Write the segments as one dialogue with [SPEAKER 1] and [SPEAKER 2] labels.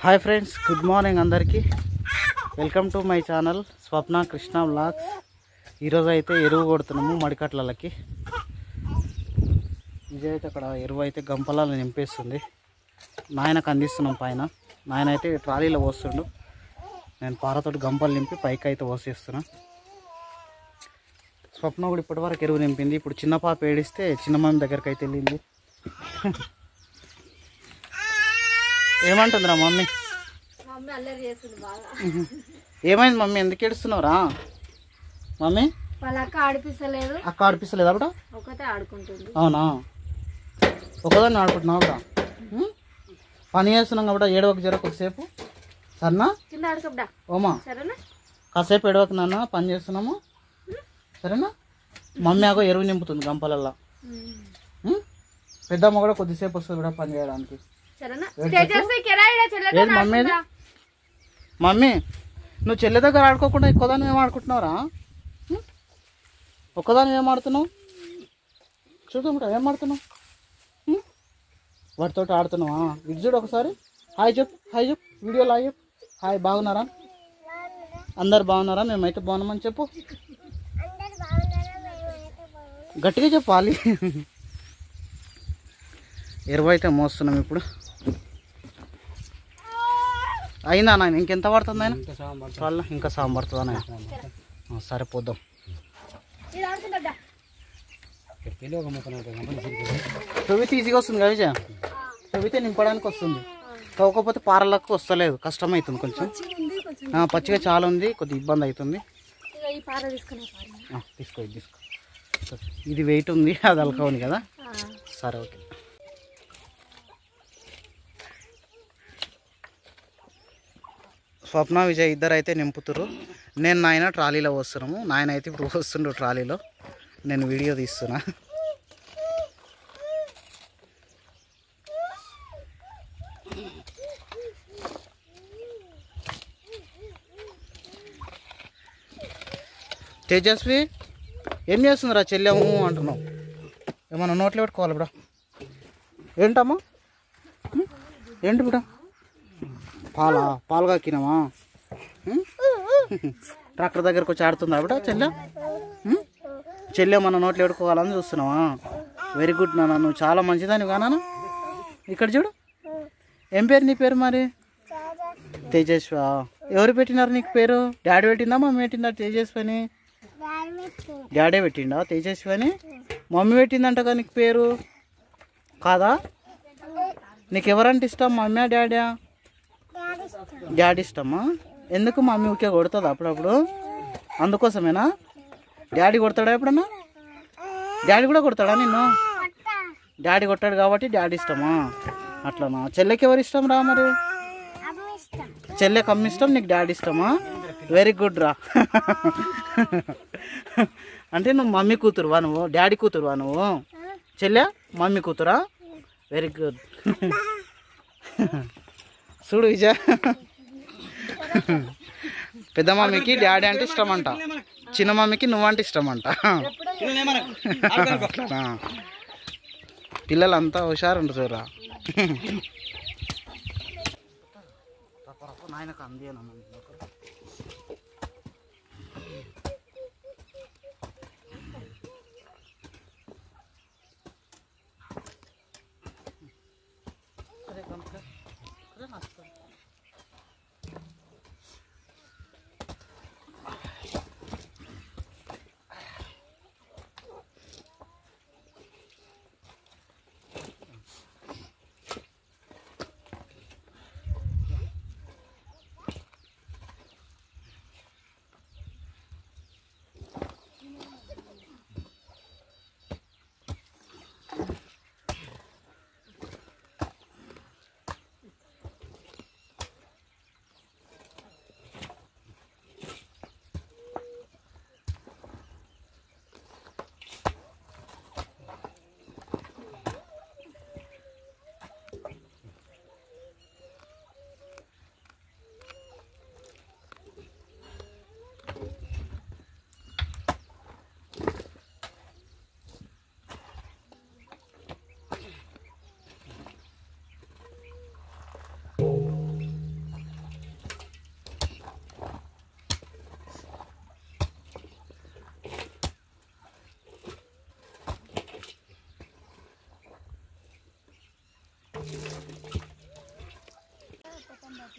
[SPEAKER 1] Hi friends, good morning అందరికీ. Welcome to my channel Swapna Krishna vlogs. ఈరోజు అయితే ఎరువు కొడుతున్నాము మడికట్లకి. విజయ్ అయితే అక్కడ ఎరువు అయితే గంపలలో నింపేస్తుంది. నాయనకు అందిస్తున్నాం పైన. నాయన అయితే ట్రాలీలో పోస్తుండు. నేను పారతోటి గంపలు నింపి పైకి అయితే పోసేస్తున్నా. స్వప్న కూడా ఇప్పటివరకు ఎరువు నింపింది. ఇప్పుడు చిన్న పాప ఏడిస్తే చిన్న మమ్మీ దగ్గరికి అయితే వెళ్ళింది. ఏమంటుందిరా మమ్మీ? ఏమైంది మమ్మీ, ఎందుకు ఏడుస్తున్నావురా మమ్మీ?
[SPEAKER 2] అక్క ఆడిపిస్తలేదు.
[SPEAKER 1] అక్క ఆడిపిస్తలేదు అప్పుడు
[SPEAKER 2] ఒకతే ఆడుకుంటుంది.
[SPEAKER 1] అవునా, ఒకదాన్ని ఆడుకుంటున్నావు కూడా. పని చేస్తున్నాం కాబట్టి ఏడవకు జర కొద్దిసేపు, సరేనా? ఓమా కాసేపు ఏడవకు నాన్న, పని చేస్తున్నాము సరేనా? మమ్మీ ఆగో ఎరువు నింపుతుంది గంపలల్లా. పెద్దమ్మ కూడా కొద్దిసేపు వస్తుంది కూడా పని చేయడానికి. మమ్మీ మమ్మీ నువ్వు చెల్లె దగ్గర ఆడుకోకుండా ఒక్కదాన్ని ఏం ఆడుకుంటున్నావురా? ఒక్కదాన్ని ఏం ఆడుతున్నావు? చూద్దాం, ఏం ఆడుతున్నావు? వాటితోటి ఆడుతున్నావా? ఇది చూడు ఒకసారి. హాయ్ చెప్పు, హాయ్ చెప్పు, వీడియోలో హాయ్ చెప్పు. హాయ్, బాగున్నారా? అందరు బాగున్నారా? మేమైతే బాగున్నామని చెప్పు, గట్టిగా చెప్పాలి. ఎరువు అయితే మోస్తున్నాం ఇప్పుడు. అయినా నాయన ఇంకెంత పడుతుంది ఆయన? వాళ్ళ ఇంకా సాం పడుతుందా నాయన? సరే పోద్దాం. తవ్వితే ఈజీగా వస్తుంది కదా విజయ, తవ్వితే నింపడానికి వస్తుంది. తవ్వకపోతే పారలకు వస్తలేదు, కష్టమవుతుంది కొంచెం. పచ్చిగా చాలా ఉంది, కొద్దిగా ఇబ్బంది అవుతుంది. తీసుకో, తీసుకో. ఇది వెయిట్ ఉంది, అది అలకా ఉంది కదా. సరే ఓకే. స్వప్న విజయ్ ఇద్దరు అయితే నింపుతురు. నేను నాయన ట్రాలీలో వస్తున్నాము. నాయన అయితే ఇప్పుడు వస్తుండ్రు ట్రాలీలో, నేను వీడియో తీస్తున్నా. తేజస్వి ఏం చేస్తుందిరా చెల్లెము అంటున్నావు? ఏమన్నా నోట్లో పెట్టుకోవాలి ఇప్పుడు. ఏంటమ్మా, ఏంటి బిడ్డ? పాలుగా కినమా? ట్రాక్టర్ దగ్గరకు వచ్చి ఆడుతుందా బిడ్డ చెల్లె మన నోట్లో పెట్టుకోవాలని చూస్తున్నావా? వెరీ గుడ్ నాన్న, నువ్వు చాలా మంచిదాన్ని కానా. ఇక్కడ చూడు, ఏం పేరు నీ పేరు మరి? తేజస్వి. ఎవరు పెట్టినారు నీకు పేరు? డాడీ పెట్టిందా మమ్మీ పెట్టిందా తేజస్వి అని? డాడీ పెట్టిండా తేజస్వి అని? మమ్మీ పెట్టిందంటగా నీకు పేరు కాదా? నీకు ఎవరంటే ఇష్టం, మమ్మీ డాడీ? డాడీ ఇష్టమా? ఎందుకు మమ్మీ ఊకే కొడుతుందా అప్పుడప్పుడు? అందుకోసమేనా? డాడీ కొడతాడా ఎప్పుడన్నా? డాడీ కూడా కొడతాడా నిన్ను? డాడీ కొట్టాడు కాబట్టి డాడీ ఇష్టమా? అట్లనా? చెల్లెకి ఎవరు ఇష్టం రా మరి? చెల్లెకి అమ్మ ఇష్టం, నీకు డాడీ ఇష్టమా? వెరీ గుడ్ రా. అంటే నువ్వు మమ్మీ కూతురువా, నువ్వు డాడీ కూతురువా నువ్వు? చెల్లె మమ్మీ కూతురా? Very good. చూడు విజయ్, పెద్ద మమ్మీకి డాడీ అంటే ఇష్టం అంట, చిన్న మమ్మీకి నువ్వంటే ఇష్టం అంట. పిల్లలంతా హుషారు ఉంటారు చూడరా. నాయనకు అందేనమ్మా.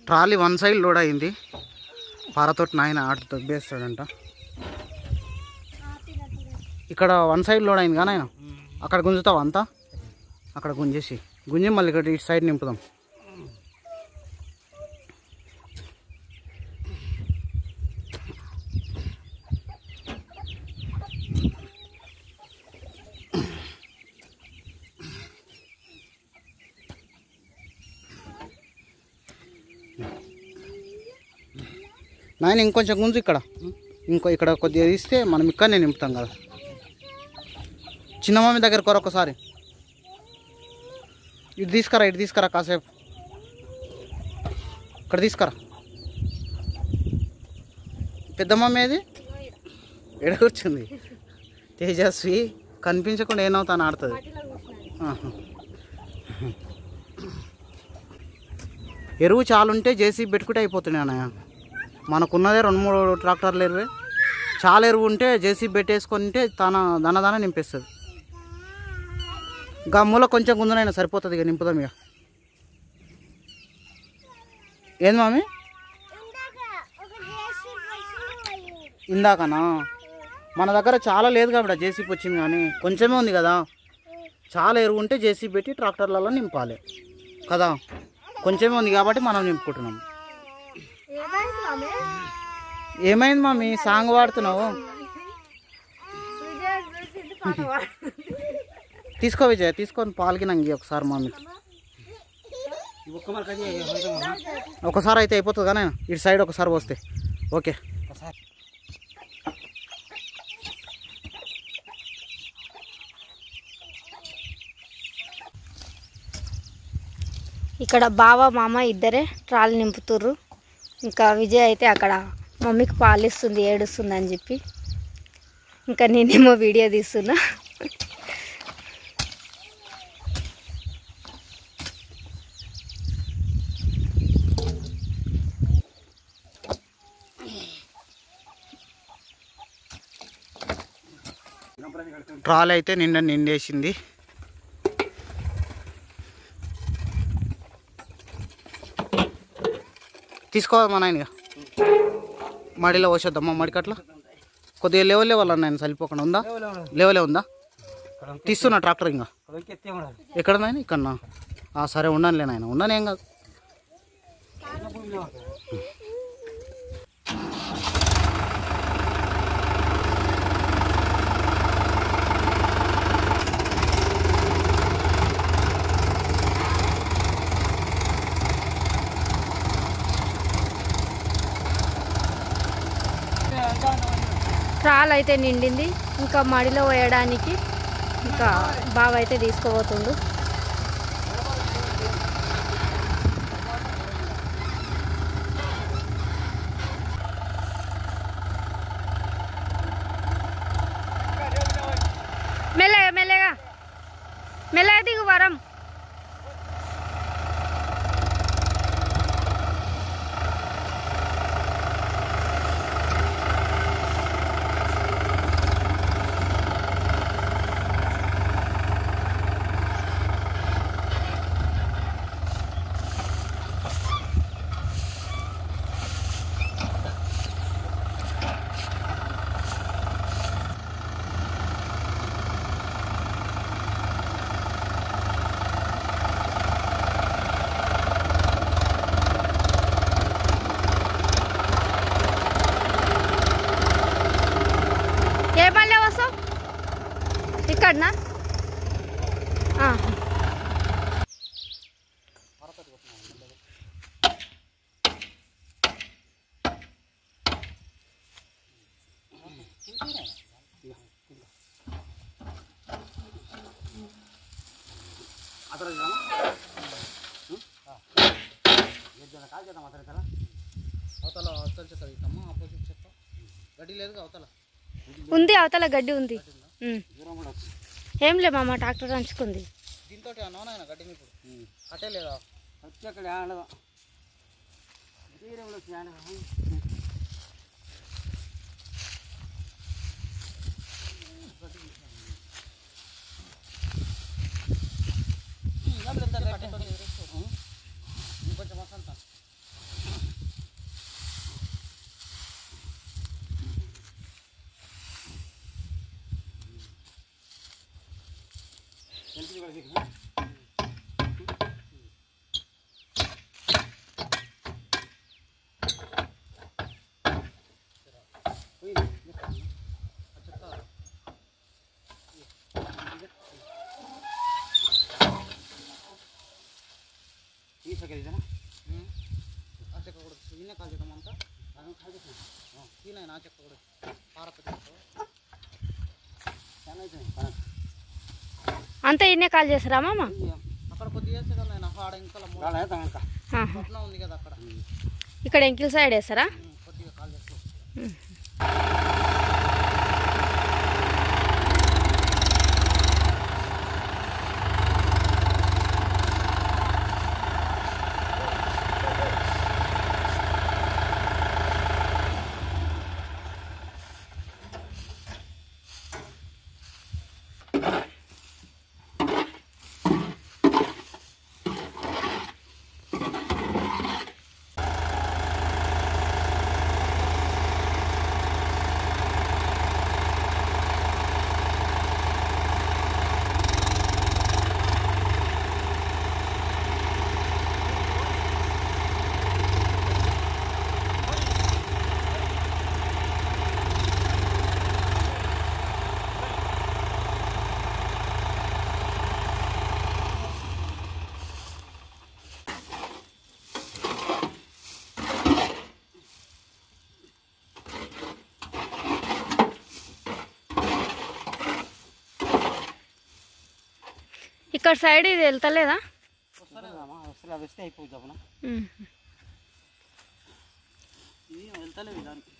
[SPEAKER 1] ట్రాలీ వన్ సైడ్ లోడ్ అయింది. పారతోటి నాయన ఆట తగ్గేస్తాడంట. ఇక్కడ వన్ సైడ్ లోడ్ అయింది కానీ ఆయన అక్కడ గుంజుతావు అంతా, అక్కడ గుంజి మళ్ళీ ఇక్కడ ఇటు సైడ్ నింపుదాం. నాయన ఇంకొంచెం గుంజు, ఇక్కడ కొద్దిగా తీస్తే మనం ఇక్కడనే నింపుతాం కదా. చిన్న మమ్మీ దగ్గర ఒకసారి ఇటు తీసుకురా కాసేపు, ఇక్కడ తీసుకురా. పెద్ద మమ్మీ ఏది ఎడ కూర్చుంది? తేజస్వి కనిపించకుండా ఏనవుతాను ఆడుతుంది. ఎరువు చాలుంటే జేసీబీ పెట్టుకుంటే అయిపోతున్నాయి అన్నయ్య. మనకున్నదే 2-3 ట్రాక్టర్లు ఎరువే. చాలా ఎరువు ఉంటే జేసీబీ పెట్టేసుకుంటే దాన నింపేస్తుంది. ఇంకా మూల కొంచెం గుంజనైనా సరిపోతుంది. ఇక నింపుదాం. ఇక ఏంది మామి? ఇందాకనా? మన దగ్గర చాలా లేదు కాబట్టి జేసీబీ వచ్చింది, కానీ కొంచెమే ఉంది కదా. చాలా ఎరువు ఉంటే జేసీబీ పెట్టి ట్రాక్టర్లలో నింపాలి కదా. కొంచెమే ఉంది కాబట్టి మనం నింపుకుంటున్నాం. ఏమైంది మామి? సాంగ్ పాడుతున్నావు? తీసుకో విజయ్, తీసుకొని పాలకి నంగి ఒకసారి మమ్మీకి. ఒకసారి అయితే అయిపోతుంది కానీ ఇటు సైడ్ ఒకసారి వస్తే ఓకే.
[SPEAKER 2] ఇక్కడ బావ మామ ఇద్దరే ట్రాలీ నింపుతుర్రు. ఇంకా విజయ్ అయితే అక్కడ మమ్మీకి పాలిస్తుంది, ఏడుస్తుంది అని చెప్పి. ఇంకా నేనేమో వీడియో తీస్తున్నా.
[SPEAKER 1] ట్రాలీ అయితే నిండేసింది. తీసుకోవాలి మా నాయనగా. మడిలో పోసేద్దామా? మడికట్లా కొద్దిగా లేవలేవాలి అన్న, సరిపోకుండా ఉందా? లేవలే ఉందా? తీస్తున్నా ట్రాక్టర్. ఇంకా ఎక్కడ నాయన? ఇక్కడనా? సరే ఉండనులే నాయన, ఉండను, ఏం కాదు.
[SPEAKER 2] ట్రాల్ అయితే నిండింది. ఇంకా మడిలో వేయడానికి ఇంకా బావ అయితే తీసుకుపోతుండు. మెల్లగా మెల్లగా మెల్లగా దిగు వరం. ఏ పల్లె వస్తావు? ఇక్కడనా? ఉంది, అవతల గడ్డి ఉంది. ఏం లే మామ, ట్రాక్టర్ దంచుకుంది.
[SPEAKER 1] దీంతో గడ్డిని ఇప్పుడు కట్టే లేదా? అక్కడ కొంచెం వసంత
[SPEAKER 2] అంతా ఇన్నే కాల్ చేస్తారా మామ?
[SPEAKER 1] అక్కడ కొద్దిగా ఉంది కదా అక్కడ
[SPEAKER 2] ఇక్కడ ఎంకిల్ సైడ్ వేస్తారా?
[SPEAKER 1] కొద్దిగా కాల్ చేస్తాం.
[SPEAKER 2] ఇక్కడ సైడ్ ఇది వెళ్తలేదా?
[SPEAKER 1] అది వస్తే అయిపోద్ది అప్పుడు ఇది వెళ్తలేదు దానికి.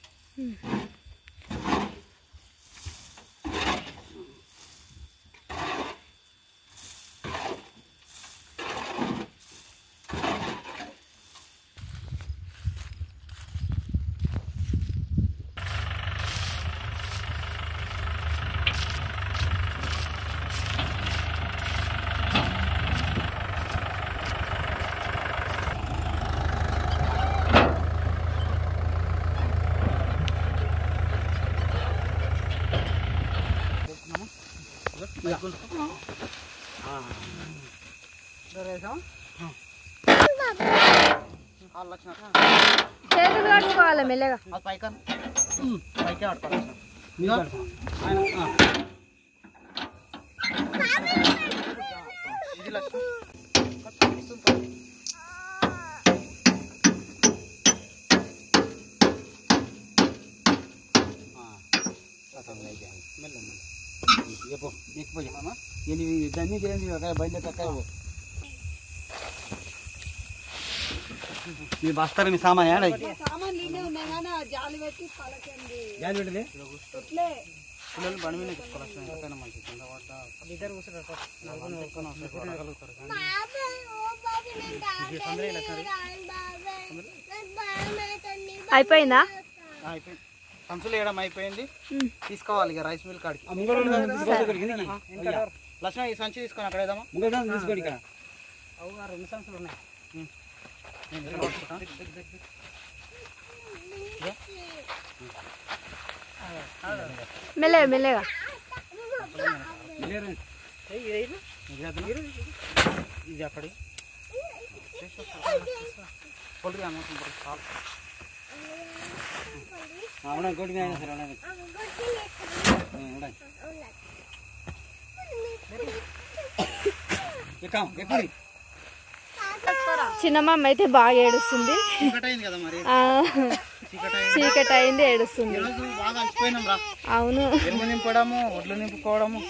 [SPEAKER 2] చేతులు కట్టుకోవాలి మెల్లగా.
[SPEAKER 1] పైకే పట్టుకోవాలి. మీ బస్తారా మీ సామాన్ ఏడ పిల్లలు బండి మీద తీసుకోవాలి.
[SPEAKER 2] అయిపోయిందా?
[SPEAKER 1] అయిపోయింది. సంచులు వేయడం అయిపోయింది. తీసుకోవాలి ఇక రైస్ మిల్ కాడికి. లక్ష్మణ ఈ సంచి తీసుకొని అక్కడ వేద్దామా? తీసుకోండి. ఇక్కడ అవునా 2 సంచులు ఉన్నాయి.
[SPEAKER 2] మెల్లగా మెల్లగా
[SPEAKER 1] ఇది అక్కడి
[SPEAKER 2] చిన్నమ్మ అయితే బాగా ఏడుస్తుంది. చీకటి అయింది, ఏడుస్తుంది. అవును,
[SPEAKER 1] నింపడము, ఒడ్లు నింపుకోవడము.